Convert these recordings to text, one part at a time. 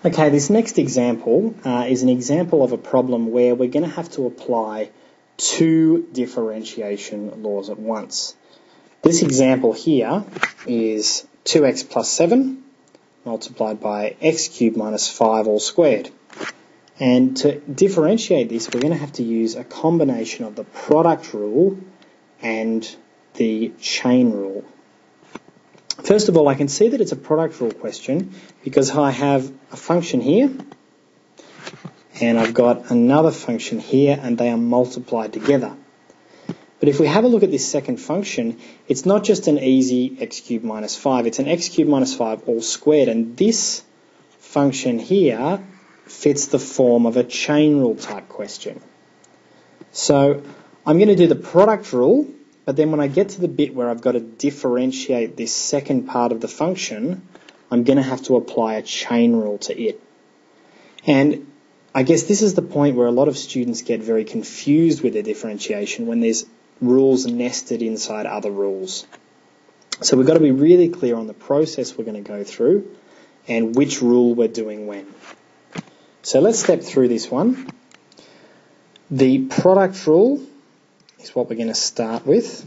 Okay, this next example is an example of a problem where we're going to have to apply two differentiation laws at once. This example here is 2x plus 7 multiplied by x cubed minus 5 all squared. And to differentiate this, we're going to have to use a combination of the product rule and the chain rule. First of all, I can see that it's a product rule question because I have a function here and I've got another function here and they are multiplied together. But if we have a look at this second function, it's not just an easy x cubed minus 5, it's an x cubed minus 5 all squared, and this function here fits the form of a chain rule type question. So I'm going to do the product rule, but then when I get to the bit where I've got to differentiate this second part of the function, I'm going to have to apply a chain rule to it. And I guess this is the point where a lot of students get very confused with their differentiation when there's rules nested inside other rules. So we've got to be really clear on the process we're going to go through and which rule we're doing when. So let's step through this one. The product rule is what we're going to start with.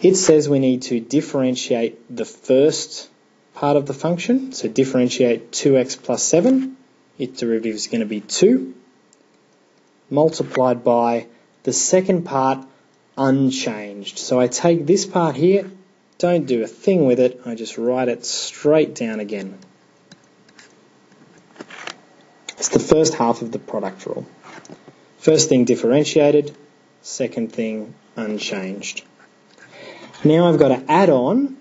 It says we need to differentiate the first part of the function. So differentiate 2x plus 7. Its derivative is going to be 2 multiplied by the second part unchanged. So I take this part here, don't do a thing with it, I just write it straight down again. It's the first half of the product rule. First thing differentiated, second thing unchanged. Now I've got to add on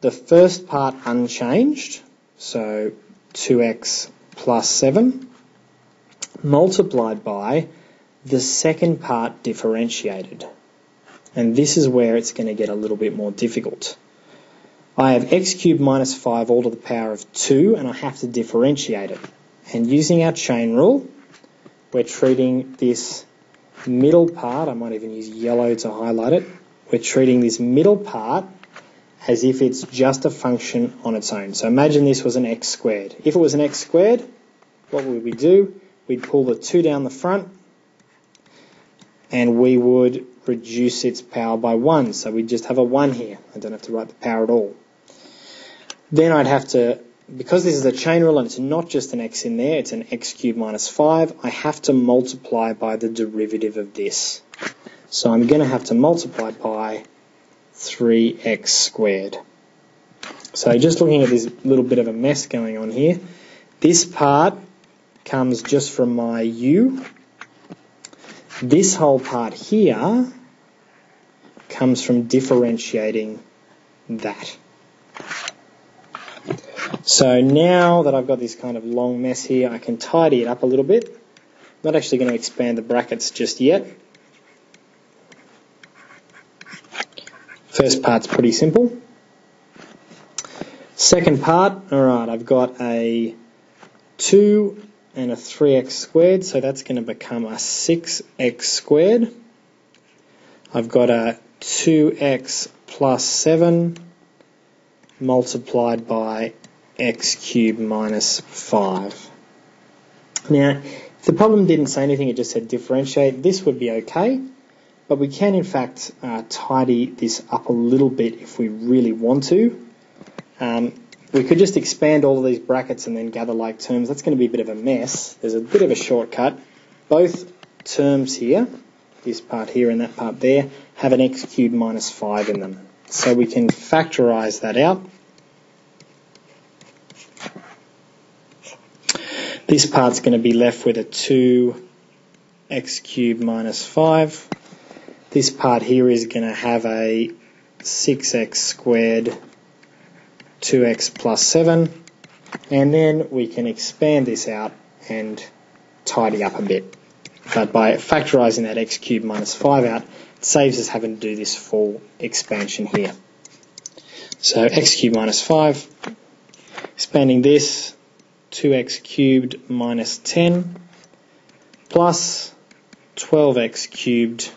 the first part unchanged, so 2x plus 7, multiplied by the second part differentiated. And this is where it's going to get a little bit more difficult. I have x cubed minus 5 all to the power of 2, and I have to differentiate it. And using our chain rule, we're treating this middle part, I might even use yellow to highlight it, we're treating this middle part as if it's just a function on its own. So imagine this was an x squared. If it was an x squared, what would we do? We'd pull the 2 down the front and we would reduce its power by 1. So we'd just have a 1 here. I don't have to write the power at all. Then I'd have to, because this is a chain rule and it's not just an x in there, it's an x cubed minus 5, I have to multiply by the derivative of this. So I'm going to have to multiply by 3x squared. So just looking at this little bit of a mess going on here, this part comes just from my u. This whole part here comes from differentiating that. So now that I've got this kind of long mess here, I can tidy it up a little bit. I'm not actually going to expand the brackets just yet. First part's pretty simple. Second part, alright, I've got a 2 and a 3x squared, so that's going to become a 6x squared. I've got a 2x plus 7 multiplied by x cubed minus 5. Now, if the problem didn't say anything, it just said differentiate, this would be okay, but we can in fact tidy this up a little bit if we really want to. We could just expand all of these brackets and then gather like terms. That's going to be a bit of a mess. There's a bit of a shortcut. Both terms here, this part here and that part there, have an x cubed minus 5 in them. So we can factorise that out. This part's going to be left with a 2x cubed minus 5. This part here is going to have a 6x squared 2x plus 7, and then we can expand this out and tidy up a bit. But by factorising that x cubed minus 5 out, it saves us having to do this full expansion here. So x cubed minus 5, expanding this, 2x cubed minus 10 plus 12x cubed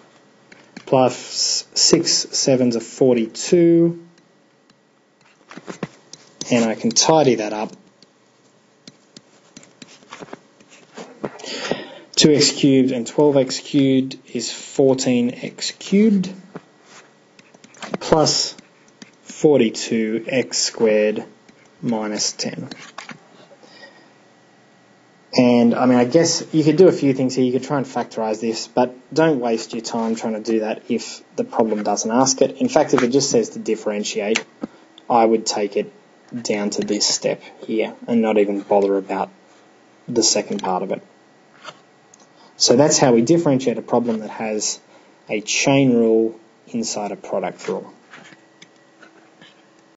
plus 6 sevens are 42, and I can tidy that up 2x cubed and 12x cubed is 14x cubed plus 42x squared minus 10. And I guess you could do a few things here. You could try and factorize this, but don't waste your time trying to do that if the problem doesn't ask it. In fact, if it just says to differentiate, I would take it down to this step here and not even bother about the second part of it. So that's how we differentiate a problem that has a chain rule inside a product rule.